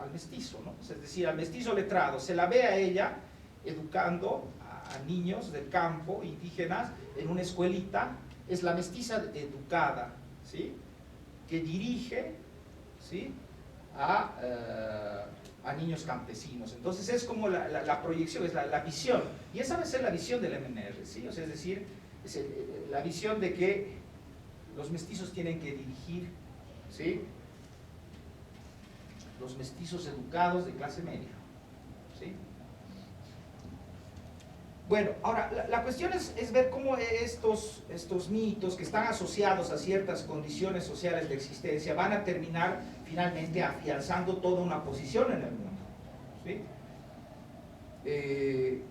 al mestizo, ¿no? Es decir, al mestizo letrado, se la ve a ella educando a niños del campo, indígenas, en una escuelita, es la mestiza educada, ¿sí? Que dirige, ¿sí? A niños campesinos. Entonces es como la proyección, es la visión, y esa va a ser la visión del MNR, ¿sí? O sea, es decir, es la visión de que los mestizos tienen que dirigir, ¿sí? Los mestizos educados de clase media, ¿sí? Bueno, ahora, la cuestión es ver cómo estos mitos que están asociados a ciertas condiciones sociales de existencia van a terminar finalmente afianzando toda una posición en el mundo, ¿sí?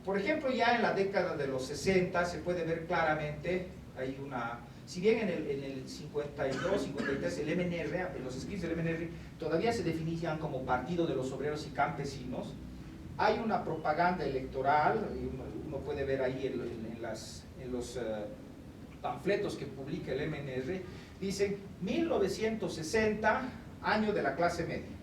Por ejemplo, ya en la década de los 60 se puede ver claramente, hay una, si bien en el 52, 53 el MNR, en los escritos del MNR todavía se definían como Partido de los Obreros y Campesinos, hay una propaganda electoral, uno puede ver ahí en los panfletos que publica el MNR, dicen 1960, año de la clase media.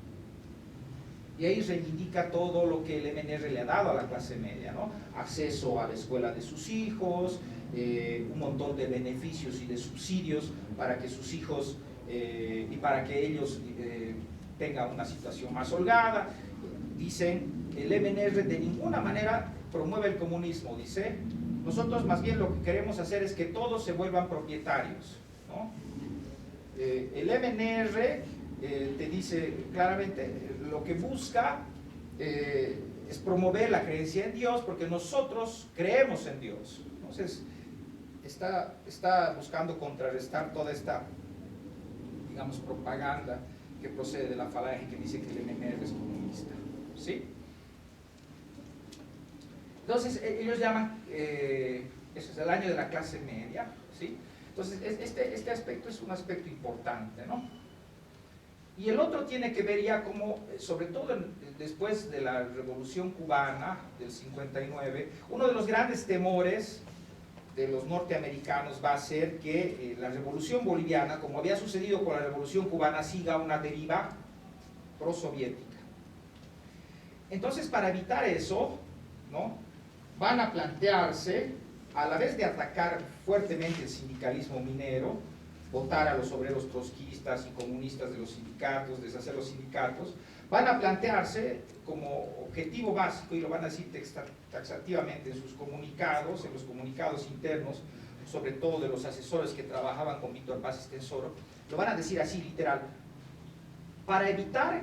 Y ahí reivindica todo lo que el MNR le ha dado a la clase media, ¿no? Acceso a la escuela de sus hijos, un montón de beneficios y de subsidios para que sus hijos y para que ellos tengan una situación más holgada. Dicen, el MNR de ninguna manera promueve el comunismo, dice, nosotros más bien lo que queremos hacer es que todos se vuelvan propietarios, ¿no? El MNR te dice claramente, lo que busca es promover la creencia en Dios, porque nosotros creemos en Dios. Entonces, está buscando contrarrestar toda esta, digamos, propaganda que procede de la falange que dice que el MNR es comunista, ¿sí? Entonces, ellos llaman, eso es el año de la clase media, ¿sí? Entonces, este aspecto es un aspecto importante, ¿no? Y el otro tiene que ver ya como, sobre todo después de la Revolución Cubana del 59, uno de los grandes temores de los norteamericanos va a ser que la Revolución Boliviana, como había sucedido con la Revolución Cubana, siga una deriva prosoviética. Entonces, para evitar eso, ¿no?, van a plantearse, a la vez de atacar fuertemente el sindicalismo minero, votar a los obreros trotskistas y comunistas de los sindicatos, deshacer los sindicatos, van a plantearse como objetivo básico, y lo van a decir taxativamente en sus comunicados, en los comunicados internos, sobre todo de los asesores que trabajaban con Víctor Paz Estenssoro, lo van a decir así literal: para evitar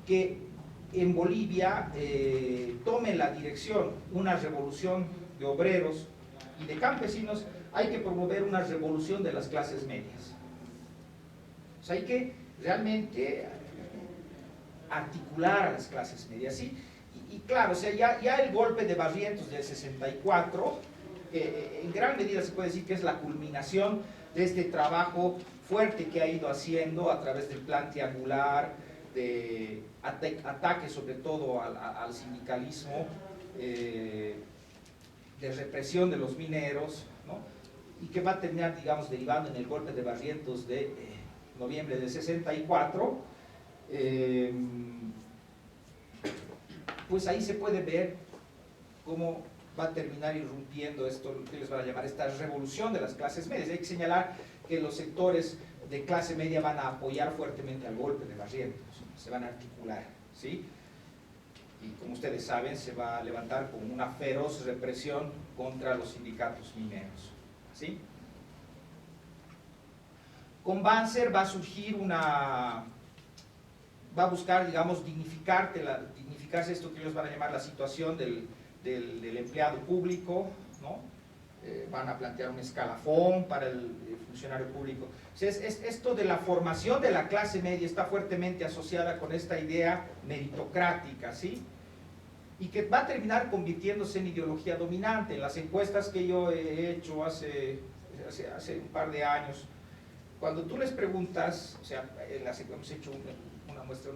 que en Bolivia tome la dirección una revolución de obreros y de campesinos, hay que promover una revolución de las clases medias. O sea, hay que realmente articular a las clases medias, ¿sí? Y claro, o sea, ya el golpe de Barrientos del 64, en gran medida se puede decir que es la culminación de este trabajo fuerte que ha ido haciendo a través del plan triangular, de ataque sobre todo al sindicalismo, de represión de los mineros, ¿no?, y que va a terminar, digamos, derivando en el golpe de Barrientos de noviembre del 64, pues ahí se puede ver cómo va a terminar irrumpiendo esto, lo que les van a llamar esta revolución de las clases medias. Hay que señalar que los sectores de clase media van a apoyar fuertemente al golpe de Barrientos, se van a articular, ¿sí? Y como ustedes saben, se va a levantar con una feroz represión contra los sindicatos mineros, ¿sí? Con Banzer va a surgir va a buscar, digamos, dignificarse esto que ellos van a llamar la situación del empleado público, ¿no? Van a plantear un escalafón para el funcionario público. O sea, esto de la formación de la clase media está fuertemente asociada con esta idea meritocrática, ¿sí? Y que va a terminar convirtiéndose en ideología dominante. En las encuestas que yo he hecho hace un par de años, cuando tú les preguntas, o sea, hemos hecho una muestra,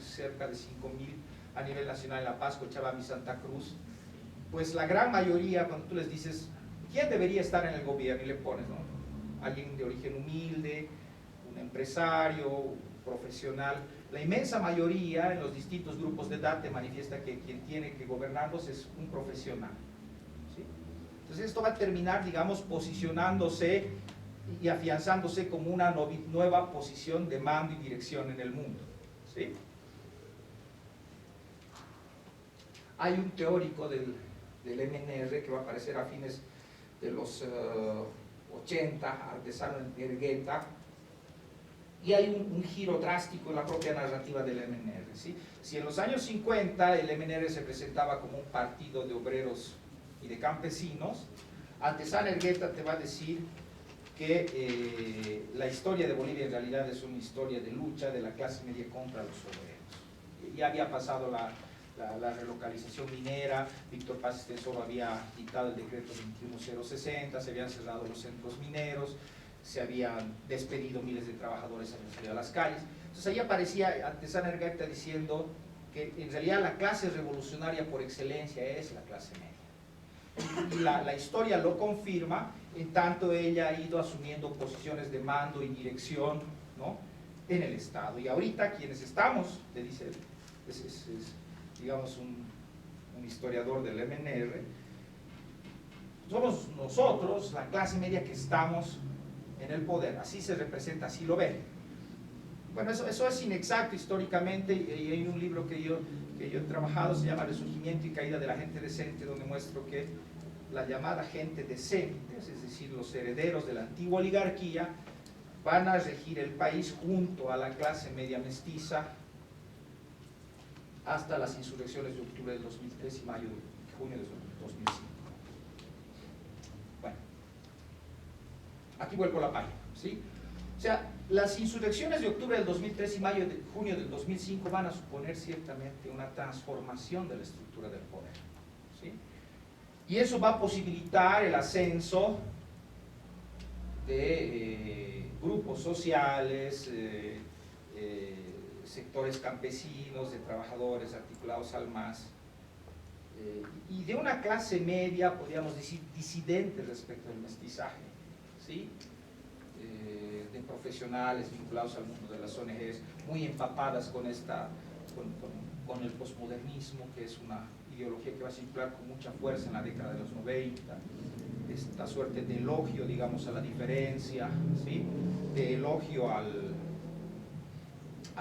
cerca de 5.000 a nivel nacional en La Paz, Cochabamba y Santa Cruz, pues la gran mayoría, cuando tú les dices, ¿quién debería estar en el gobierno? Y le pones, ¿no?, alguien de origen humilde, un empresario, un profesional, La inmensa mayoría en los distintos grupos de edad te manifiesta que quien tiene que gobernarlos es un profesional, ¿sí? Entonces esto va a terminar, digamos, posicionándose y afianzándose como una nueva posición de mando y dirección en el mundo, ¿sí? Hay un teórico del MNR que va a aparecer a fines de los 80, Artesano Ergueta, y hay un giro drástico en la propia narrativa del MNR, ¿sí? Si en los años 50 el MNR se presentaba como un partido de obreros y de campesinos, Artesano Ergueta te va a decir que la historia de Bolivia en realidad es una historia de lucha de la clase media contra los obreros. Ya había pasado la relocalización minera, Víctor Paz Estenssoro había dictado el decreto 21060, se habían cerrado los centros mineros, se habían despedido miles de trabajadores, habían salido a las calles. Entonces ahí aparecía Artesano Ergueta diciendo que en realidad la clase revolucionaria por excelencia es la clase media. Y la historia lo confirma, en tanto ella ha ido asumiendo posiciones de mando y dirección, ¿no?, en el Estado. Y ahorita quienes estamos, le dice, digamos un historiador del MNR, somos nosotros, la clase media que estamos en el poder, así se representa, así lo ven. Bueno, eso es inexacto históricamente, y hay un libro que yo he trabajado, se llama Resurgimiento y Caída de la Gente Decente, donde muestro que la llamada gente decente, es decir, los herederos de la antigua oligarquía, van a regir el país junto a la clase media mestiza hasta las insurrecciones de octubre del 2003 y junio de 2005. Bueno, aquí vuelvo a la página, ¿sí? O sea, las insurrecciones de octubre del 2003 y junio del 2005 van a suponer ciertamente una transformación de la estructura del poder, ¿sí? Y eso va a posibilitar el ascenso de grupos sociales, sectores campesinos, de trabajadores articulados al MAS, y de una clase media, podríamos decir, disidente respecto al mestizaje, ¿sí? De profesionales vinculados al mundo de las ONGs, muy empapadas con el posmodernismo, que es una ideología que va a circular con mucha fuerza en la década de los 90, esta suerte de elogio, digamos, a la diferencia, ¿sí?, de elogio a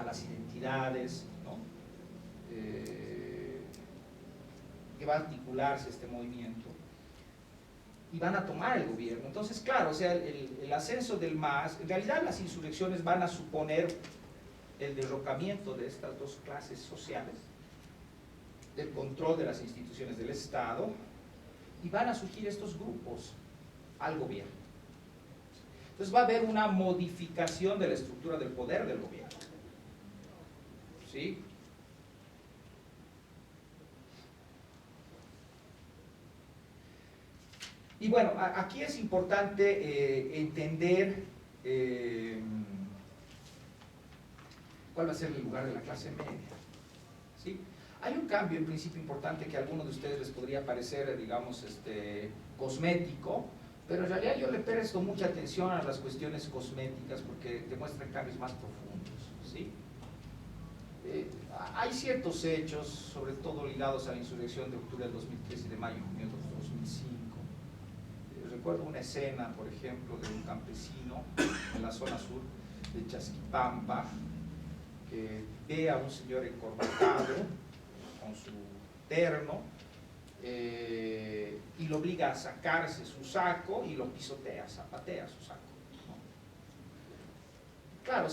las identidades, ¿no?, que va a articularse este movimiento y van a tomar el gobierno. Entonces, claro, o sea, el ascenso del MAS, en realidad las insurrecciones van a suponer el derrocamiento de estas dos clases sociales, del control de las instituciones del Estado, y van a surgir estos grupos al gobierno. Entonces va a haber una modificación de la estructura del poder del gobierno, ¿sí? Y bueno, aquí es importante entender cuál va a ser el lugar de la clase media, ¿sí? Hay un cambio en principio importante que a algunos de ustedes les podría parecer, digamos, cosmético, pero en realidad yo le presto mucha atención a las cuestiones cosméticas porque demuestran cambios más profundos, ¿sí? Hay ciertos hechos, sobre todo ligados a la insurrección de octubre del 2003 y de mayo y junio del 2005. Recuerdo una escena, por ejemplo, de un campesino en la zona sur de Chasquipampa que ve a un señor encorbatado con su terno y lo obliga a sacarse su saco y lo pisotea, zapatea su saco, ¿no? Claro,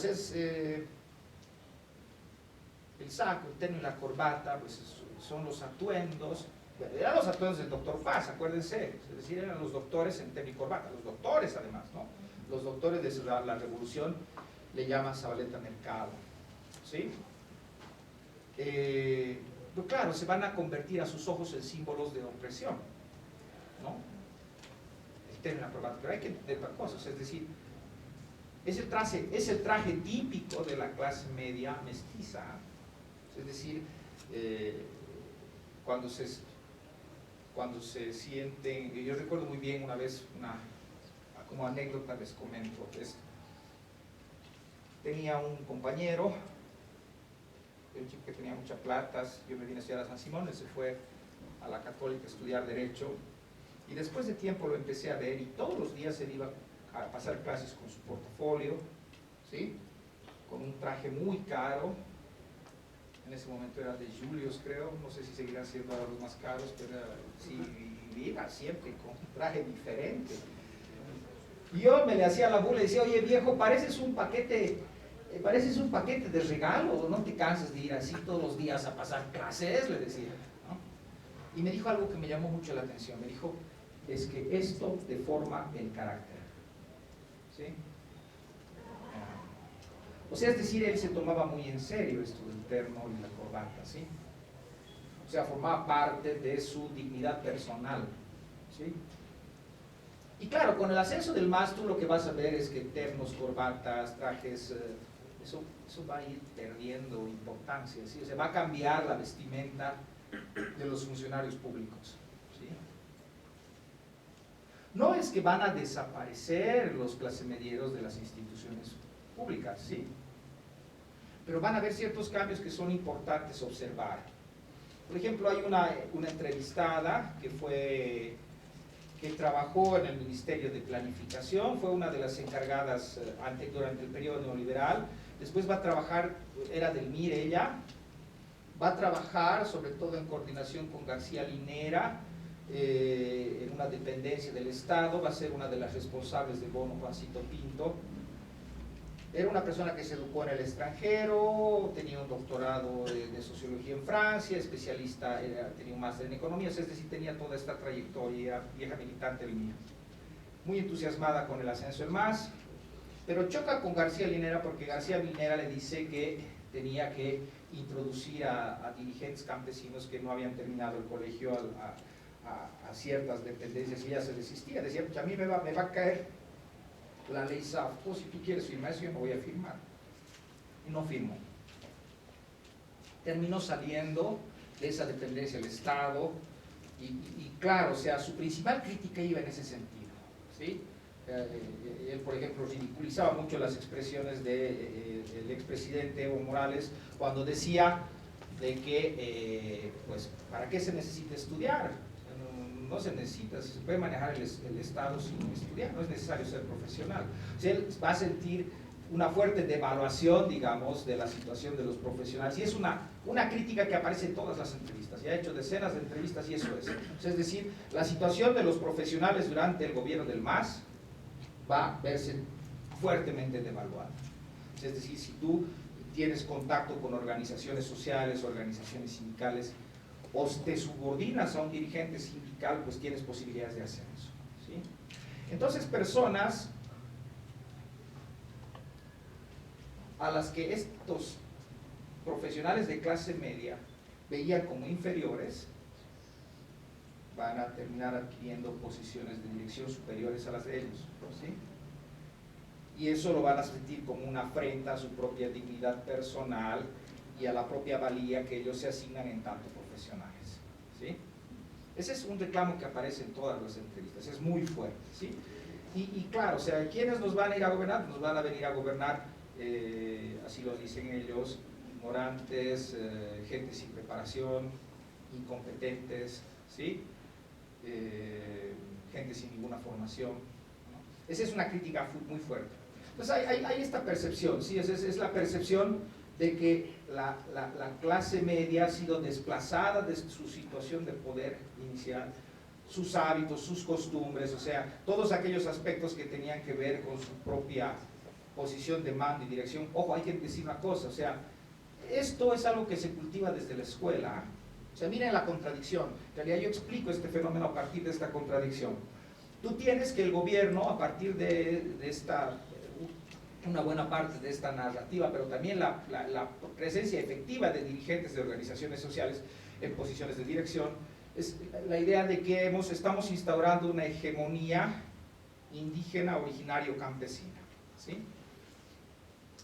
el saco, el terno y la corbata, pues son los atuendos. Eran los atuendos del doctor Paz, acuérdense, es decir, eran los doctores en terno y corbata, los doctores además, ¿no? Los doctores de la revolución le llaman Zabaleta Mercado, ¿sí? Pero claro, se van a convertir a sus ojos en símbolos de opresión, ¿no? El terno y la corbata, pero hay que entender cosas, es decir, es el traje típico de la clase media mestiza, es decir, cuando se sienten, yo recuerdo muy bien una vez, como anécdota les comento esto. Tenía un compañero era un chico que tenía mucha plata. Yo me vine a estudiar a San Simón, él se fue a la Católica a estudiar Derecho, y después de tiempo lo empecé a ver, y todos los días él iba a pasar clases con su portafolio, ¿sí? Con un traje muy caro. En ese momento era de Julius, creo, no sé si seguirán siendo ahora los más caros, pero sí, iba siempre con un traje diferente. Y yo me le hacía la burla y decía, oye viejo, pareces un paquete de regalo, no te cansas de ir así todos los días a pasar clases, le decía, ¿no? Y me dijo algo que me llamó mucho la atención, me dijo, es que esto deforma el carácter, ¿sí? O sea, es decir, él se tomaba muy en serio esto del terno y la corbata, ¿sí? O sea, formaba parte de su dignidad personal, ¿sí? Y claro, con el ascenso del MAS, tú lo que vas a ver es que ternos, corbatas, trajes, eso va a ir perdiendo importancia, ¿sí? O sea, va a cambiar la vestimenta de los funcionarios públicos, ¿sí? No es que van a desaparecer los clasemedieros de las instituciones públicas, ¿sí? Pero van a haber ciertos cambios que son importantes observar. Por ejemplo, hay una entrevistada que trabajó en el Ministerio de Planificación, fue una de las encargadas durante el periodo neoliberal, después va a trabajar, era del MIR ella, va a trabajar sobre todo en coordinación con García Linera, en una dependencia del Estado, va a ser una de las responsables del bono Juancito Pinto. Era una persona que se educó en el extranjero, tenía un doctorado de sociología en Francia, especialista, tenía un máster en economía, es decir, tenía toda esta trayectoria, vieja militante del MIR. Muy entusiasmada con el ascenso del MAS, pero choca con García Linera porque García Linera le dice que tenía que introducir a dirigentes campesinos que no habían terminado el colegio a ciertas dependencias, y ella se resistía, decía, pues a mí me va a caer la ley SAFCO, si tú quieres firmar eso yo no voy a firmar, y no firmó. Terminó saliendo de esa dependencia del Estado, y claro, o sea, su principal crítica iba en ese sentido, ¿sí? Él, por ejemplo, ridiculizaba mucho las expresiones del expresidente Evo Morales cuando decía de que, pues, ¿para qué se necesita estudiar? No se necesita, se puede manejar el Estado sin estudiar, no es necesario ser profesional. O sea, él va a sentir una fuerte devaluación, digamos, de la situación de los profesionales, y es una crítica que aparece en todas las entrevistas, y ha hecho decenas de entrevistas y eso es. O sea, es decir, la situación de los profesionales durante el gobierno del MAS va a verse fuertemente devaluada. O sea, es decir, si tú tienes contacto con organizaciones sociales, organizaciones sindicales, o te subordinas a un dirigente sindical, pues tienes posibilidades de ascenso, ¿sí? Entonces, personas a las que estos profesionales de clase media veían como inferiores, van a terminar adquiriendo posiciones de dirección superiores a las de ellos, ¿sí? Y eso lo van a sentir como una afrenta a su propia dignidad personal y a la propia valía que ellos se asignan en tanto profesionales, ¿sí? Ese es un reclamo que aparece en todas las entrevistas, es muy fuerte, ¿sí? Y claro, o sea, ¿quiénes nos van a ir a gobernar? Nos van a venir a gobernar, así lo dicen ellos, ignorantes, gente sin preparación, incompetentes, ¿sí? Gente sin ninguna formación, ¿no? Esa es una crítica muy fuerte. Entonces hay esta percepción, ¿sí? Es la percepción de que la clase media ha sido desplazada de su situación de poder inicial, sus hábitos, sus costumbres, o sea, todos aquellos aspectos que tenían que ver con su propia posición de mando y dirección. Ojo, hay que decir una cosa, o sea, esto es algo que se cultiva desde la escuela. O sea, miren la contradicción. En realidad yo explico este fenómeno a partir de esta contradicción. Tú tienes que el gobierno, a partir de esta, una buena parte de esta narrativa, pero también la presencia efectiva de dirigentes de organizaciones sociales en posiciones de dirección, es la idea de que estamos instaurando una hegemonía indígena, originario, campesina, ¿sí?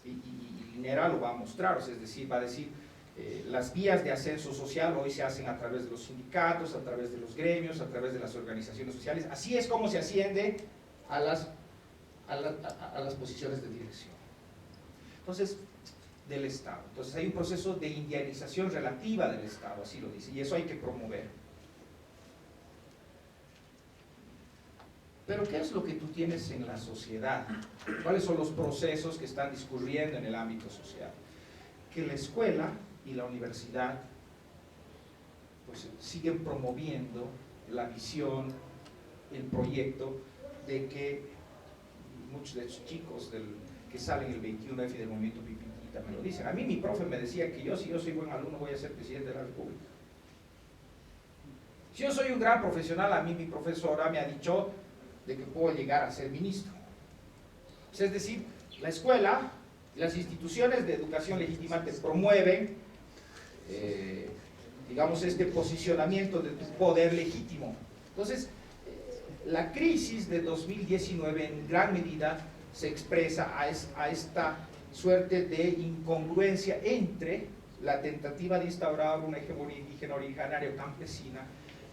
Y Linera lo va a mostrar, o sea, es decir, va a decir, las vías de ascenso social hoy se hacen a través de los sindicatos, a través de los gremios, a través de las organizaciones sociales. Así es como se asciende a las posiciones de dirección. Entonces, del Estado. Entonces hay un proceso de indianización relativa del Estado, así lo dice, y eso hay que promover. Pero ¿qué es lo que tú tienes en la sociedad? ¿Cuáles son los procesos que están discurriendo en el ámbito social? Que la escuela y la universidad pues siguen promoviendo la visión, el proyecto de que muchos de esos chicos que salen el 21F del movimiento Pipitita me lo dicen. A mí mi profe me decía que si yo soy buen alumno voy a ser presidente de la República. Si yo soy un gran profesional, a mí mi profesora me ha dicho de que puedo llegar a ser ministro. O sea, es decir, la escuela y las instituciones de educación legítima te promueven, digamos, este posicionamiento de tu poder legítimo. Entonces, la crisis de 2019 en gran medida se expresa a esta suerte de incongruencia entre la tentativa de instaurar una hegemonía indígena originaria campesina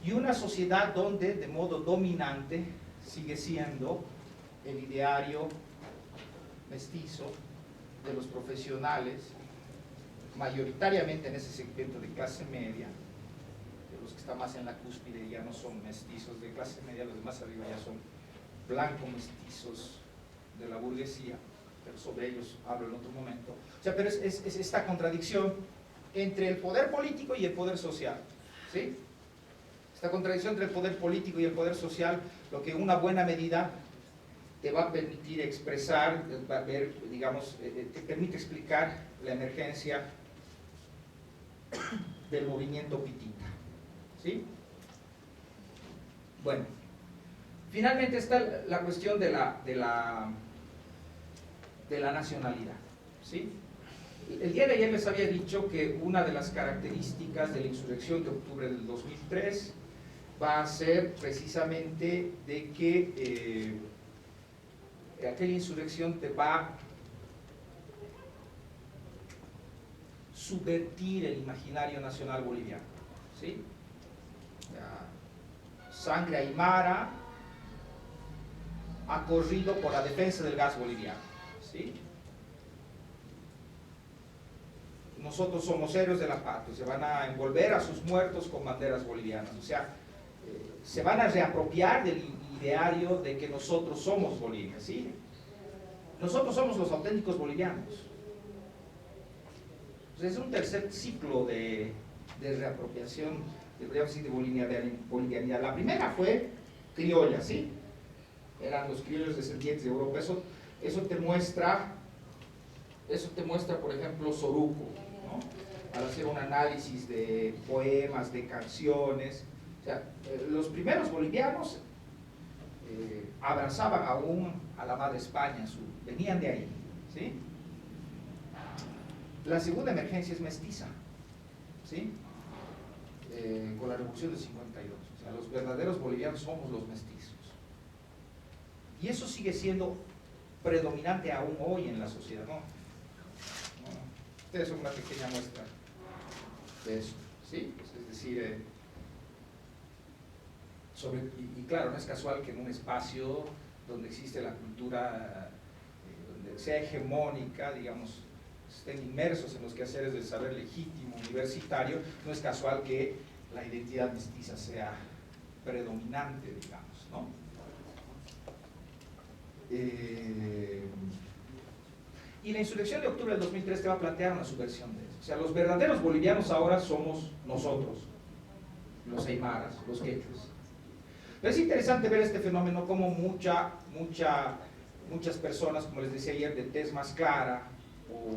y una sociedad donde de modo dominante sigue siendo el ideario mestizo de los profesionales, mayoritariamente en ese segmento de clase media. De los que están más en la cúspide ya no son mestizos de clase media, los de más arriba ya son blancos mestizos de la burguesía, pero sobre ellos hablo en otro momento. O sea, pero es esta contradicción entre el poder político y el poder social, ¿sí? Esta contradicción entre el poder político y el poder social, lo que en una buena medida te va a permitir expresar, va a ver, digamos, te permite explicar la emergencia del movimiento pitita, ¿sí? Bueno, finalmente está la cuestión de la nacionalidad, ¿sí? El día de ayer les había dicho que una de las características de la insurrección de octubre del 2003 va a ser precisamente de que aquella insurrección te va a subvertir el imaginario nacional boliviano, ¿sí? Sangre aymara ha corrido por la defensa del gas boliviano, ¿sí? Nosotros somos héroes de la patria, se van a envolver a sus muertos con banderas bolivianas, o sea, se van a reapropiar del ideario de que nosotros somos Bolivia, ¿sí? Nosotros somos los auténticos bolivianos. Entonces, es un tercer ciclo de reapropiación, podríamos decir, de bolivianidad. La primera fue criolla, ¿sí? Eran los criollos descendientes de Europa. Eso te muestra, por ejemplo, Soruco, ¿no? Al hacer un análisis de poemas, de canciones. O sea, los primeros bolivianos abrazaban aún a la madre España, venían de ahí, ¿sí? La segunda emergencia es mestiza, ¿sí? Con la revolución del 52, o sea, los verdaderos bolivianos somos los mestizos. Y eso sigue siendo predominante aún hoy en la sociedad, ¿no? Ustedes son una pequeña muestra de eso, ¿sí? Es decir, y claro, no es casual que en un espacio donde existe la cultura, donde sea hegemónica, digamos, estén inmersos en los quehaceres del saber legítimo universitario, no es casual que la identidad mestiza sea predominante, digamos, ¿no? Y la insurrección de octubre del 2003 te va a plantear una subversión de eso. O sea, los verdaderos bolivianos ahora somos nosotros, los aymaras, los quechuas. Pero es interesante ver este fenómeno como muchas personas, como les decía ayer, de tez más clara, o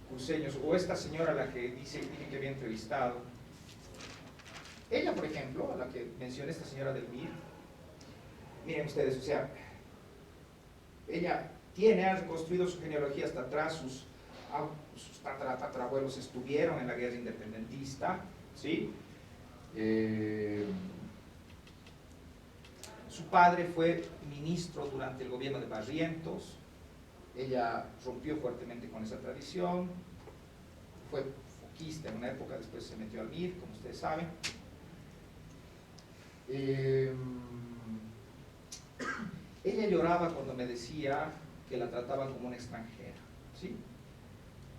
cruceños, o esta señora a la que dice que había entrevistado, ella, por ejemplo, a la que mencioné, esta señora del MIR, miren ustedes, o sea, ella ha reconstruido su genealogía hasta atrás, sus tatarabuelos estuvieron en la guerra independentista, ¿sí? Su padre fue ministro durante el gobierno de Barrientos. Ella rompió fuertemente con esa tradición, fue foquista en una época, después se metió al MIR, como ustedes saben. Ella lloraba cuando me decía que la trataban como una extranjera, ¿sí?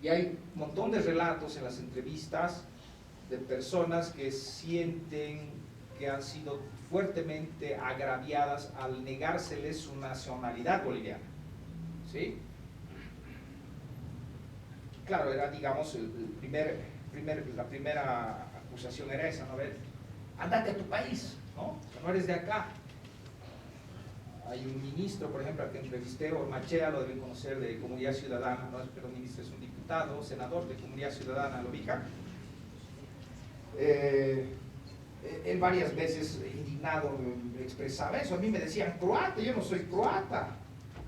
Y hay un montón de relatos en las entrevistas de personas que sienten que han sido fuertemente agraviadas al negárseles su nacionalidad boliviana, ¿sí? Claro, era, digamos, la primera acusación era esa, ¿no? Andate a tu país, ¿no? No eres de acá. Hay un ministro, por ejemplo, al que entrevisté, Ormachea, lo deben conocer, de Comunidad Ciudadana, no es, pero ministro, es un diputado, senador de Comunidad Ciudadana, lo ubica. Él varias veces indignado expresaba eso. A mí me decían croata, yo no soy croata.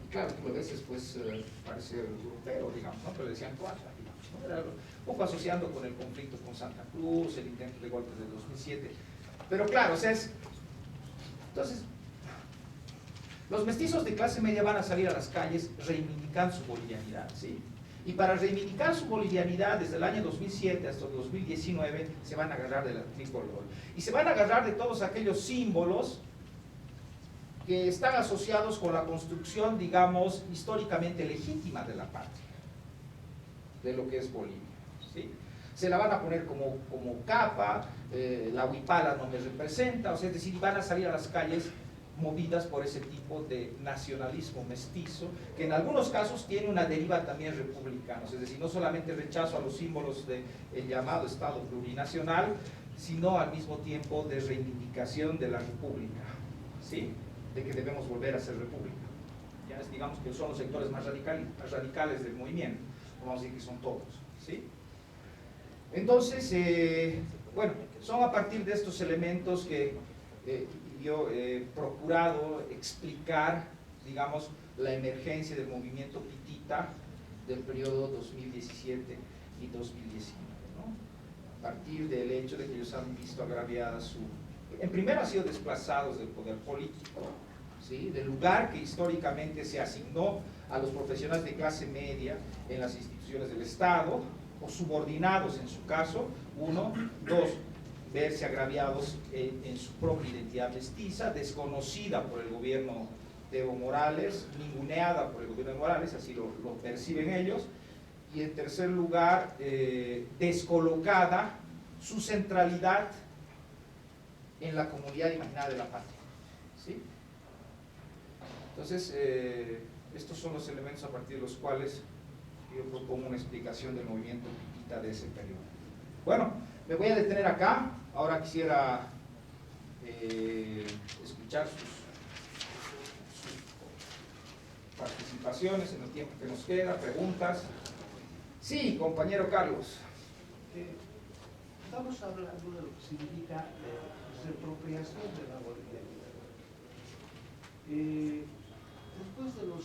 Y claro, tú a veces pues parece europeo, digamos, ¿no? Pero le decían croata, digamos, ¿no? Era un poco asociando con el conflicto con Santa Cruz, el intento de golpe del 2007. Pero claro, o sea, entonces, los mestizos de clase media van a salir a las calles reivindicando su bolivianidad, ¿sí? Y para reivindicar su bolivianidad desde el año 2007 hasta el 2019 se van a agarrar del tricolor. Y se van a agarrar de todos aquellos símbolos que están asociados con la construcción, digamos, históricamente legítima de la patria, de lo que es Bolivia, ¿sí? Se la van a poner como capa, la huipala no me representa, o sea, es decir, van a salir a las calles movidas por ese tipo de nacionalismo mestizo, que en algunos casos tiene una deriva también republicana, es decir, no solamente rechazo a los símbolos del llamado Estado plurinacional, sino al mismo tiempo de reivindicación de la república, ¿sí? De que debemos volver a ser república. Ya es, digamos que son los sectores más radicales del movimiento, vamos a decir que son todos, ¿sí? Entonces, bueno, son a partir de estos elementos que yo he procurado explicar, digamos, la emergencia del movimiento pitita del periodo 2017 y 2019, ¿no? A partir del hecho de que ellos han visto agraviada en primero han sido desplazados del poder político, ¿sí? Del lugar que históricamente se asignó a los profesionales de clase media en las instituciones del Estado, o subordinados en su caso, uno, dos, verse agraviados en su propia identidad mestiza, desconocida por el gobierno de Evo Morales, ninguneada por el gobierno de Morales, así lo perciben ellos, y en tercer lugar, descolocada su centralidad en la comunidad imaginada de la patria, ¿sí? Entonces, estos son los elementos a partir de los cuales yo propongo una explicación del movimiento pitita de ese periodo. Bueno, me voy a detener acá. Ahora quisiera escuchar sus participaciones en el tiempo que nos queda, preguntas. Sí, compañero Carlos. Estamos hablando de lo que significa reapropiación de la bolivianidad. Después de los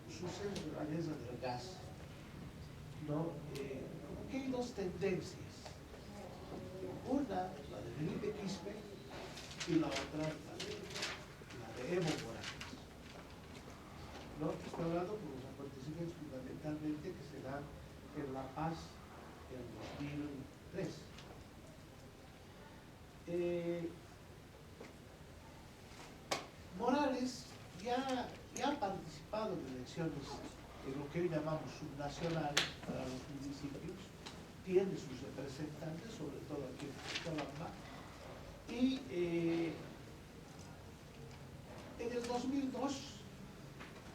sucesos de la guerra del gas, ¿no? Como que hay dos tendencias. Una, la de Felipe Quispe, y la otra, la de Evo Morales, ¿no? Estoy hablando por los acontecimientos fundamentalmente que se dan en La Paz en 2003. Morales ya ha participado en elecciones en lo que hoy llamamos subnacionales para los municipios, tiene sus representantes, sobre todo aquí en Cochabamba, y en el 2002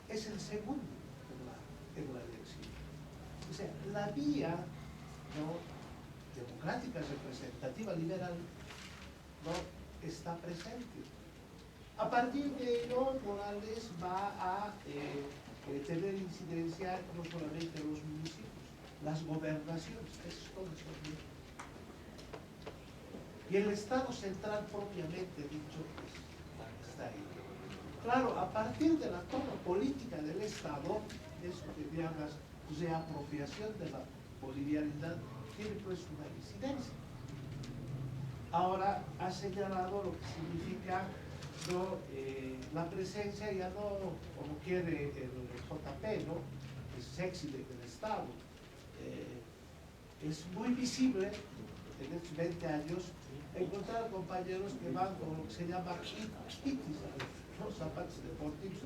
es el segundo en la elección. O sea, la vía, ¿no?, democrática, representativa, liberal, ¿no?, está presente. A partir de ello, Morales va a tener incidencia no solamente en los municipios, las gobernaciones, eso es todo eso. Y el Estado central propiamente dicho, pues, está ahí. Claro, a partir de la toma política del Estado, eso que llamas reapropiación de la bolivianidad, tiene pues una incidencia. Ahora ha señalado lo que significa, ¿no?, la presencia, ya no como quiere el JP, ¿no?, es sexy del Estado. Es muy visible en estos 20 años encontrar compañeros que van con lo que se llama kitis, ¿no?, zapatos deportivos,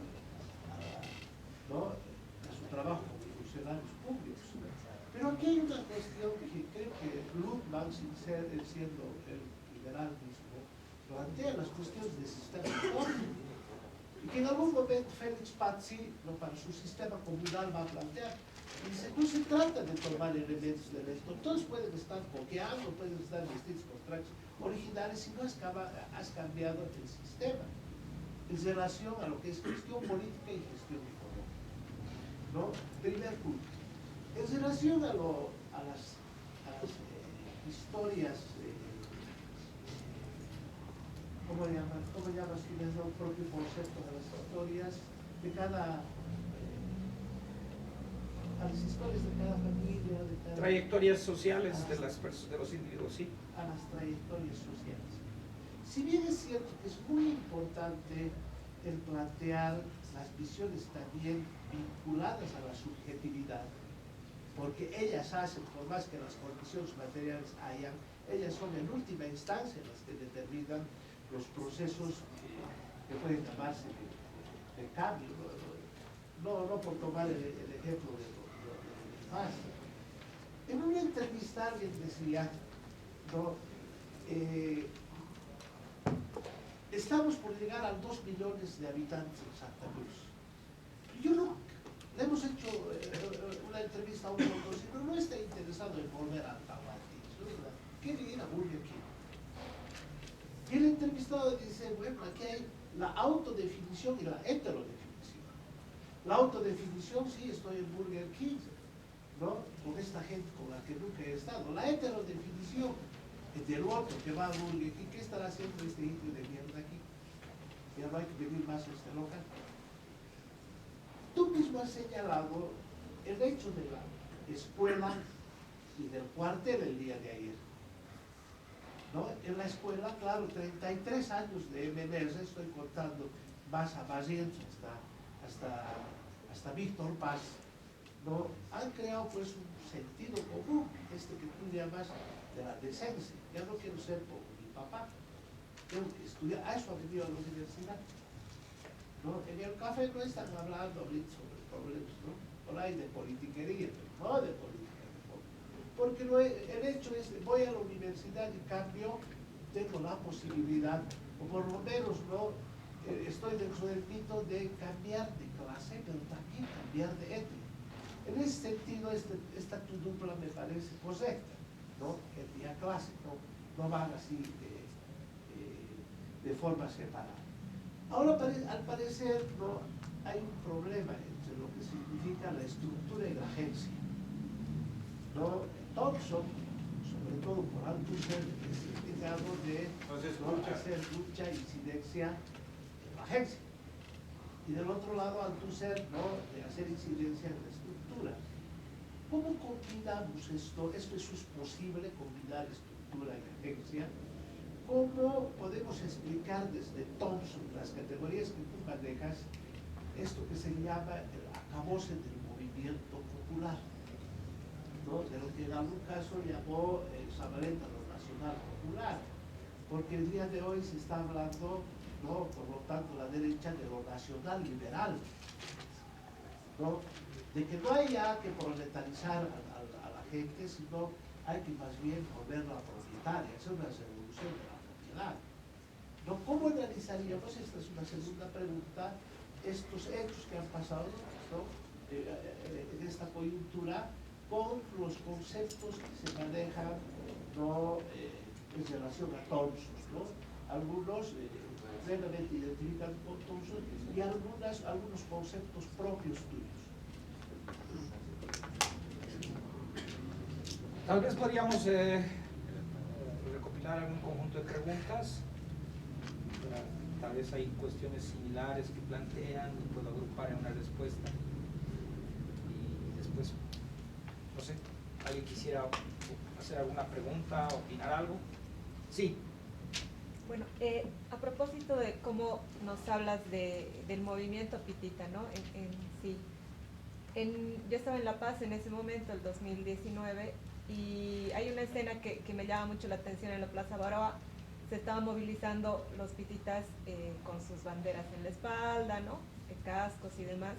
¿no?, a su trabajo como funcionarios públicos. Pero aquí hay una cuestión que creo que Luhmann, siendo el liberal mismo, plantea las cuestiones del sistema económico. Y que en algún momento Félix Pazzi, ¿no?, para su sistema comunal va a plantear. Y dice, no se trata de tomar elementos del esto, todos pueden estar copiando, pueden estar vestidos con trajes originales si no has cambiado el sistema en relación a lo que es gestión política y gestión económica, ¿no? Primer punto. En relación a las historias, ¿cómo llamas tú desde el propio concepto de las historias de cada, a las historias de cada familia, de cada... Trayectorias sociales de los individuos, sí. A las trayectorias sociales. Si bien es cierto que es muy importante el plantear las visiones también vinculadas a la subjetividad, porque ellas hacen, por más que las condiciones materiales hayan, ellas son en última instancia las que determinan los procesos que pueden llamarse de cambio. No por tomar el ejemplo de más. En una entrevista alguien decía, ¿no?, estamos por llegar a 2 millones de habitantes en Santa Cruz. Yo no, le hemos hecho una entrevista a un conocido, pero no está interesado en volver a Antahualti, ¿no? Quiere ir a Burger King. Y el entrevistado dice, bueno, aquí hay la autodefinición y la heterodefinición. La autodefinición, sí, estoy en Burger King, ¿no?, con esta gente con la que nunca he estado. La heterodefinición del otro que va a Burger King, ¿qué estará haciendo este indio de mierda aquí? Ya no hay que pedir más a este local. Tú mismo has señalado el hecho de la escuela y del cuartel el día de ayer, ¿no? En la escuela, claro, 33 años de MMS, estoy contando más a Barrientos hasta Víctor Paz, ¿no?, han creado pues un sentido común, que tú llamas de la decencia. Ya no quiero ser como mi papá, tengo que estudiar, a eso ha venido a la universidad, ¿no? En el café no están hablando ahorita sobre problemas, ¿no?, por ahí de politiquería, pero no de política, porque el hecho es, voy a la universidad y cambio, tengo la posibilidad, o por lo menos, ¿no?, estoy dentro del mito de cambiar de clase, pero también cambiar de etnia. En ese sentido, esta tu dupla me parece correcta, ¿no?, etnia clase, no van así de forma separada. Ahora, al parecer, ¿no?, hay un problema entre lo que significa la estructura y la agencia, ¿no? Thompson, sobre todo por Althusser, es encargado de hacer mucha incidencia en la agencia. Y del otro lado, Althusser, ¿no?, de hacer incidencia en la estructura. ¿Cómo combinamos esto? ¿Eso es posible, combinar estructura y agencia? ¿Cómo podemos explicar desde Thompson, las categorías que tú manejas, esto que se llama el acabose del movimiento popular, ¿no?, de lo que en algún caso llamó Zabaleta lo nacional popular? Porque el día de hoy se está hablando, ¿no?, por lo tanto, la derecha, de lo nacional liberal, ¿no?, de que no haya que proletarizar a la gente, sino hay que más bien volverla propietaria. Es una revolución de la propiedad, ¿no? ¿Cómo analizaríamos, esta es una segunda pregunta, estos hechos que han pasado, ¿no?, en esta coyuntura, con los conceptos que se manejan, ¿no?, en relación a Thompson, ¿no? Algunos plenamente identifican con Thompson y algunos conceptos propios tuyos. Tal vez podríamos recopilar algún conjunto de preguntas. Tal vez hay cuestiones similares que plantean y puedo agrupar en una respuesta. Y después, no sé, ¿alguien quisiera hacer alguna pregunta, opinar algo? Sí. Bueno, a propósito de cómo nos hablas del movimiento Pitita, ¿no? Sí. Yo estaba en La Paz en ese momento, el 2019, y hay una escena que me llama mucho la atención en la Plaza Baroa. Se estaban movilizando los pititas con sus banderas en la espalda, ¿no?, cascos y demás.